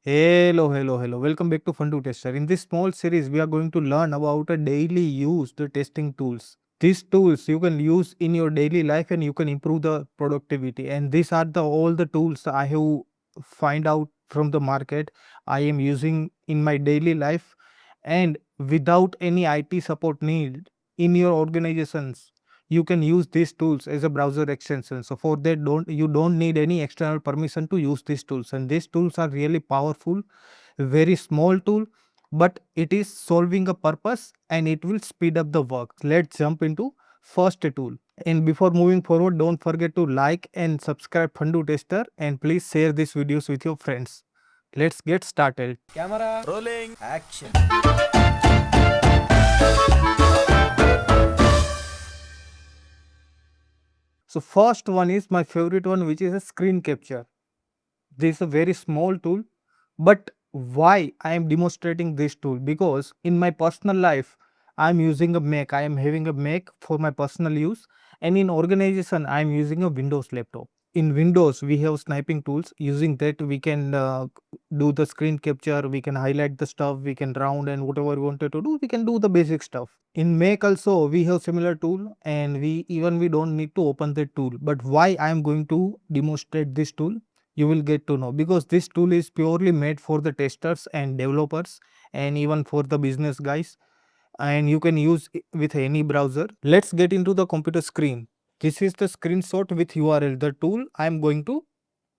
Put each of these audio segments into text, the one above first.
Hello. Welcome back to Fun to Tester. In this small series, we are going to learn about a daily use the testing tools. These tools you can use in your daily life and you can improve the productivity. And these are the all the tools I have find out from the market. I am using in my daily life and without any IT support need in your organizations. You can use these tools as a browser extension. So for that, don't need any external permission to use these tools. And these tools are really powerful, very small tool, but it is solving a purpose and it will speed up the work. Let's jump into first tool. And before moving forward, don't forget to like and subscribe Fundu Tester and please share these videos with your friends. Let's get started. Camera rolling action. So first one is my favorite one, which is a screen capture. This is a very small tool, but why I am demonstrating this tool? Because in my personal life, I am using a Mac. I am having a Mac for my personal use, and in organization, I am using a Windows laptop. In Windows, we have sniping tools. Using that, we can do the screen capture. We can highlight the stuff. We can round and whatever we wanted to do. We can do the basic stuff. In Mac also, we have similar tool, and we don't need to open the tool. But why I am going to demonstrate this tool? You will get to know, because this tool is purely made for the testers and developers and even for the business guys, and you can use it with any browser. Let's get into the computer screen. This is the screenshot with URL, the tool I am going to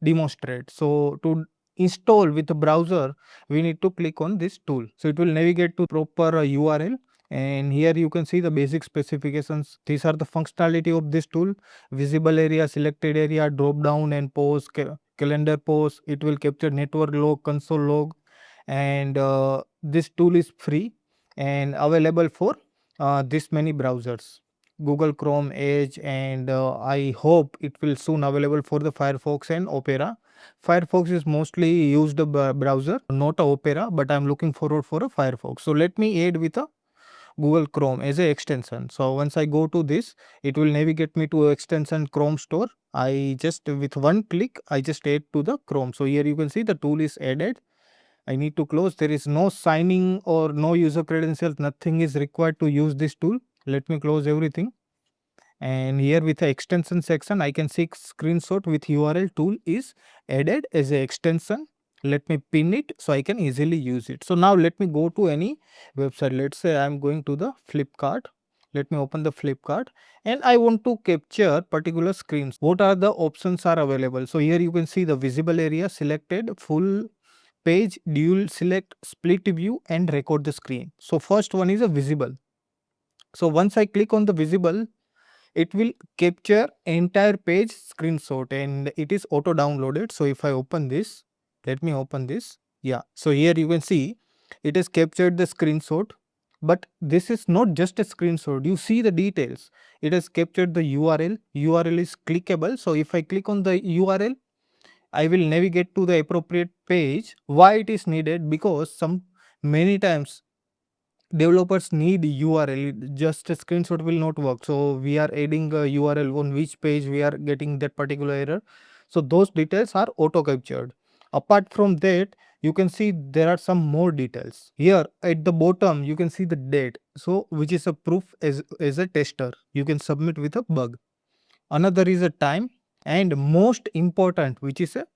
demonstrate. So to install with the browser, we need to click on this tool. So it will navigate to proper URL, and here you can see the basic specifications. These are the functionality of this tool: visible area, selected area, drop down and pause, calendar pause. It will capture network log, console log, and this tool is free and available for this many browsers: Google Chrome, Edge, and I hope it will soon available for the Firefox and Opera. Firefox is mostly used browser, not a Opera, but I'm looking forward for a Firefox. So let me add with a Google Chrome as a extension. So once I go to this, it will navigate me to extension Chrome store. I just with one click, I just add to the Chrome. So here you can see the tool is added. I need to close. There is no signing or no user credentials. Nothing is required to use this tool. Let me close everything. And here with the extension section, I can see screenshot with URL tool is added as a extension. Let me pin it so I can easily use it. So now let me go to any website. Let's say I'm going to the Flipkart. Let me open the Flipkart and I want to capture particular screens. What are the options are available? So here you can see the visible area selected, full page, dual select, split view and record the screen. So first one is a visible. So once I click on the visible, it will capture entire page screenshot and it is auto downloaded. So if I open this, let me open this. Yeah, so here you can see it has captured the screenshot, but this is not just a screenshot. You see the details. It has captured the URL is clickable. So if I click on the URL, I will navigate to the appropriate page. Why it is needed? Because many times developers need URL, just a screenshot will not work. So we are adding a URL on which page we are getting that particular error. So those details are auto captured. Apart from that, you can see there are some more details. Here at the bottom, you can see the date. So which is a proof as a tester. You can submit with a bug. Another is a time, and most important, which is a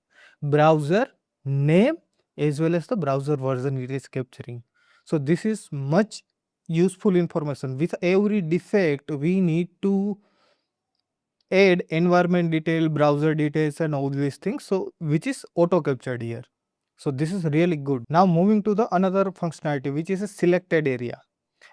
browser name as well as the browser version it is capturing. So this is much useful information. With every defect, we need to add environment detail, browser details and all these things. So which is auto captured here. So this is really good. Now moving to the another functionality, which is a selected area.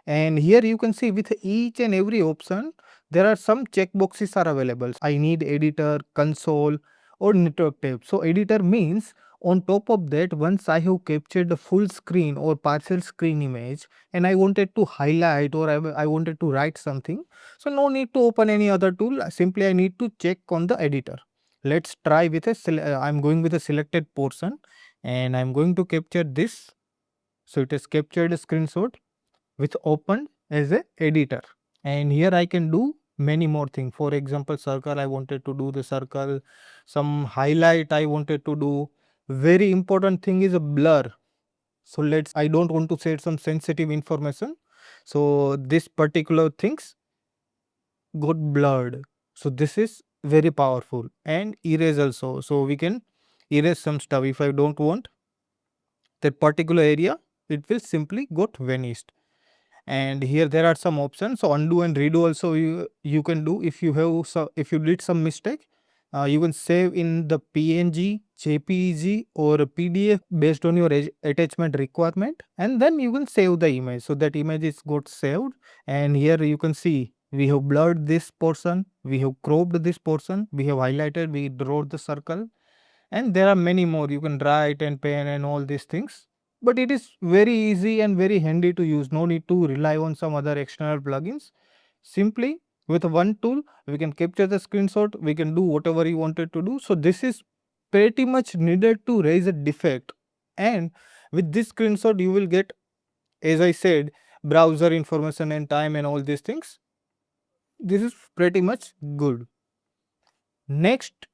And here you can see with each and every option, there are some checkboxes are available. I need editor, console or network tab. So editor means on top of that, once I have captured the full screen or partial screen image and I wanted to highlight or I wanted to write something. So no need to open any other tool. Simply I need to check on the editor. Let's try with I'm going with a selected portion and I'm going to capture this. So it has captured a screenshot with open as a editor, and here I can do many more things. For example, circle, I wanted to do the circle, some highlight I wanted to do, Very important thing is a blur. So I don't want to share some sensitive information. So this particular things got blurred. So this is very powerful. And erase also. So we can erase some stuff. If I don't want that particular area, it will simply got vanished. And here there are some options. So undo and redo also you can do. If you have, so if you did some mistake, you can save in the PNG, JPEG or a PDF based on your attachment requirement, and then you will save the image. So that image is got saved. And here you can see we have blurred this portion, we have cropped this portion, we have highlighted, we draw the circle, and there are many more. You can write and pen and all these things, but it is very easy and very handy to use. No need to rely on some other external plugins. Simply with one tool we can capture the screenshot, we can do whatever you wanted to do. So this is pretty much needed to raise a defect. And with this screenshot you will get, as I said, browser information and time and all these things. This is pretty much good. Next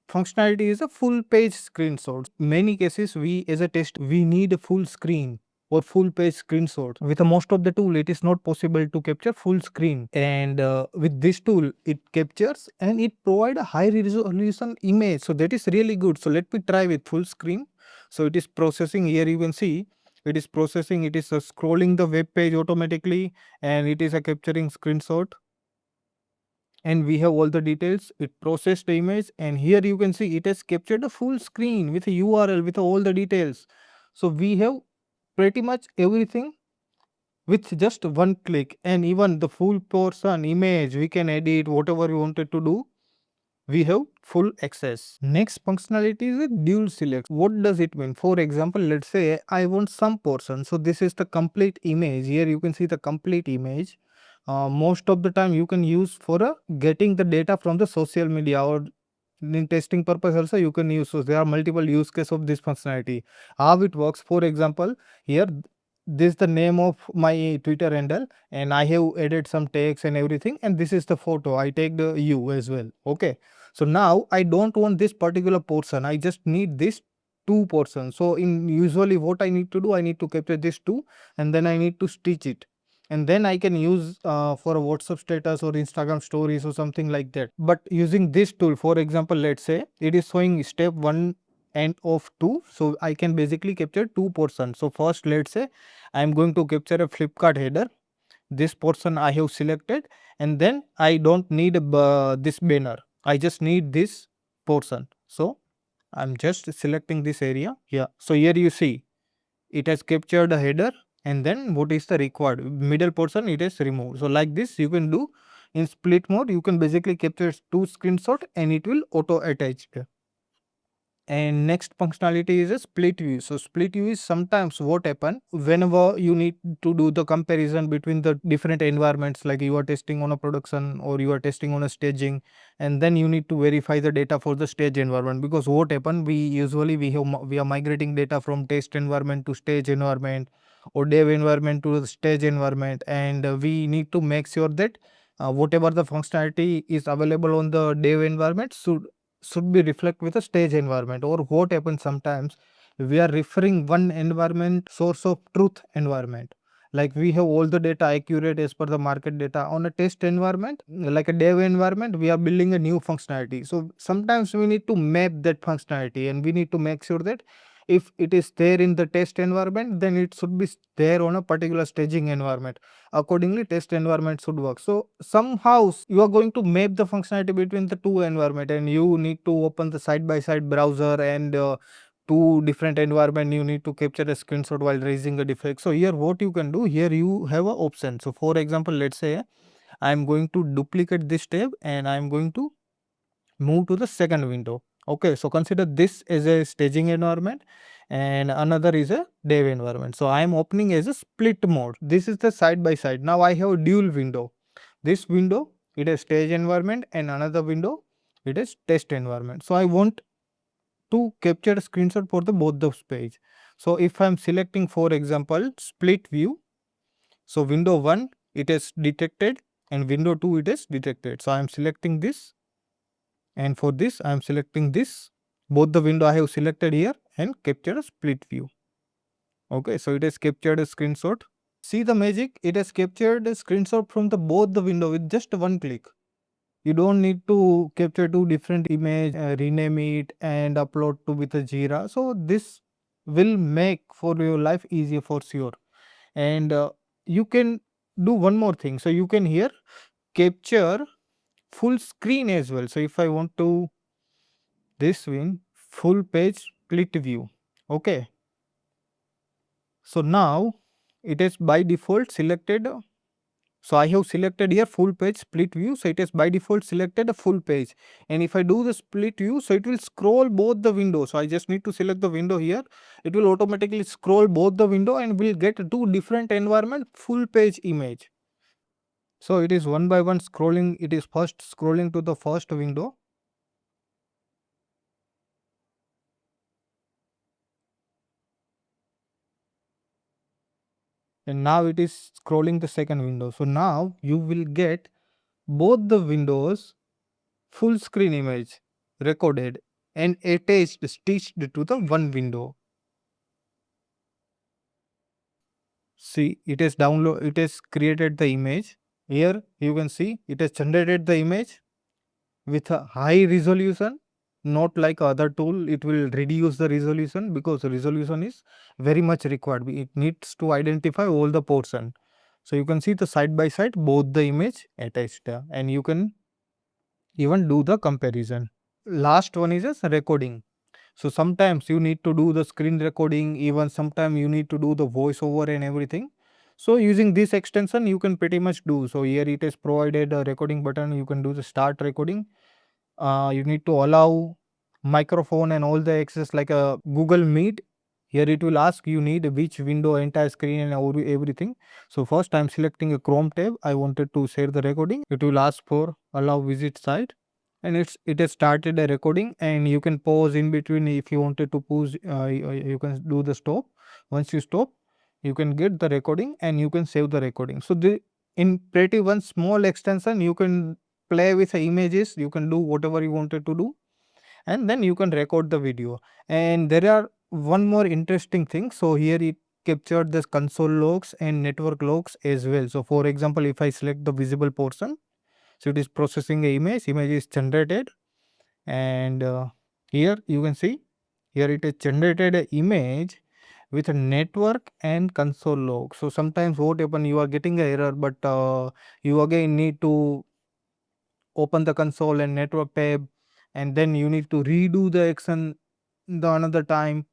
functionality is a full page screenshot. Many cases we as a test we need a full screen or full page screenshot. With most of the tool it is not possible to capture full screen, and with this tool it captures and it provide a high resolution image. So that is really good. So let me try with full screen. So it is processing. Here you can see it is processing, it is scrolling the web page automatically, and it is capturing screenshot, and we have all the details. It processed the image, and here you can see it has captured a full screen with a URL with all the details. So we have pretty much everything with just one click, and even the full portion image we can edit whatever we wanted to do. We have full access. Next functionality is a dual select. What does it mean? For example, let's say I want some portion. So this is the complete image. Here you can see the complete image. Most of the time you can use for getting the data from the social media, or in testing purpose also you can use. So there are multiple use case of this functionality. How it works? For example, here this is the name of my Twitter handle, and I have added some text and everything, and this is the photo. I take the you as well. Okay. So now I don't want this particular portion. I just need this two portions. So in usually what I need to do, I need to capture this two, and then I need to stitch it, and then I can use for a WhatsApp status or Instagram stories or something like that. But using this tool, for example, let's say it is showing step 1 and of 2. So I can basically capture two portions. So first, let's say I am going to capture a Flipkart header. This portion I have selected, and then I don't need this banner. I just need this portion. So I'm just selecting this area. Yeah. So here you see it has captured a header, and then what is the required middle portion it is removed. So like this you can do in split mode. You can basically capture two screenshot and it will auto attach. And next functionality is a split view. So split view is sometimes what happen whenever you need to do the comparison between the different environments, like you are testing on a production or you are testing on a staging, and then you need to verify the data for the stage environment. Because what happen, we are migrating data from test environment to stage environment, or dev environment to the stage environment, and we need to make sure that whatever the functionality is available on the dev environment should be reflect with a stage environment. Or what happens sometimes, we are referring one environment source of truth environment, like we have all the data accurate as per the market data. On a test environment, like a dev environment, we are building a new functionality. So sometimes we need to map that functionality, and we need to make sure that if it is there in the test environment, then it should be there on a particular staging environment. Accordingly, test environment should work. So somehow you are going to map the functionality between the two environment, and you need to open the side by side browser, and two different environment you need to capture a screenshot while raising a defect. So here what you can do, here you have a option. So for example, let's say I am going to duplicate this tab, and I am going to move to the second window. Okay, so consider this as a staging environment and another is a dev environment. So I am opening as a split mode. This is the side by side. Now I have a dual window. This window it is stage environment, and another window it is test environment. So I want to capture a screenshot for the both those page. So if I am selecting, for example, split view, so window 1 it is detected and window 2 it is detected. So I am selecting this, and for this I am selecting this. Both the window I have selected here, and capture a split view. Okay, so it has captured a screenshot. See the magic? It has captured a screenshot from the both the window with just one click. You don't need to capture two different image, rename it and upload to with a Jira. So this will make for your life easier for sure. And you can do one more thing. So you can here capture full screen as well. So if I want to this win full page split view. Okay. So now it is by default selected. So I have selected here full page split view. So it is by default selected a full page. And if I do the split view, so it will scroll both the windows. So I just need to select the window here. It will automatically scroll both the window and will get two different environment full page image. So it is one by one scrolling. It is first scrolling to the first window. And now it is scrolling the second window. So now you will get both the windows full screen image recorded and attached stitched to the one window. See, it has download, it has created the image. Here you can see it has generated the image with a high resolution, not like other tool. It will reduce the resolution because resolution is very much required. It needs to identify all the portion. So you can see the side by side both the image attached and you can even do the comparison. Last one is a recording. So sometimes you need to do the screen recording, even sometimes you need to do the voiceover and everything. So using this extension, you can pretty much do. So here it is provided a recording button. You can do the start recording. You need to allow microphone and all the access like a Google Meet. Here it will ask you need which window, entire screen and everything. So first I am selecting a Chrome tab. I wanted to share the recording. It will ask for allow visit site and it has started a recording and you can pause in between if you wanted to pause. You can do the stop. Once you stop, you can get the recording and you can save the recording. So the in pretty one small extension you can play with the images, you can do whatever you wanted to do and then you can record the video. And there are one more interesting thing. So here it captured the console logs and network logs as well. So for example, if I select the visible portion, so it is processing a image is generated and here you can see here it is generated a image with a network and console log. So sometimes what happen, you are getting a error but you again need to open the console and network tab and then you need to redo the action the another time,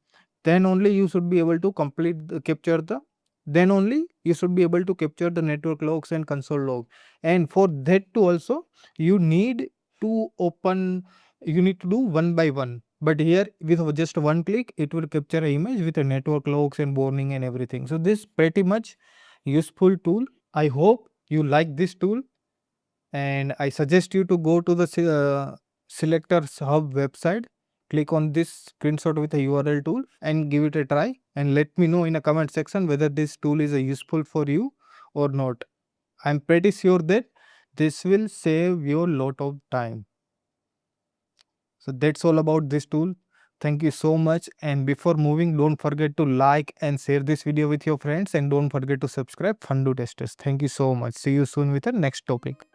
then only you should be able to complete the capture the then only you should be able to capture the network logs and console log. And for that to also you need to open, you need to do one by one, but here with just one click it will capture a image with a network logs and warning and everything. So this pretty much useful tool. I hope you like this tool and I suggest you to go to the Selectors Hub website, click on this screenshot with a URL tool and give it a try and let me know in a comment section whether this tool is useful for you or not. I'm pretty sure that this will save you a lot of time. So that's all about this tool. Thank you so much, and before moving, don't forget to like and share this video with your friends and don't forget to subscribe Fundu Testers. Thank you so much. See you soon with the next topic.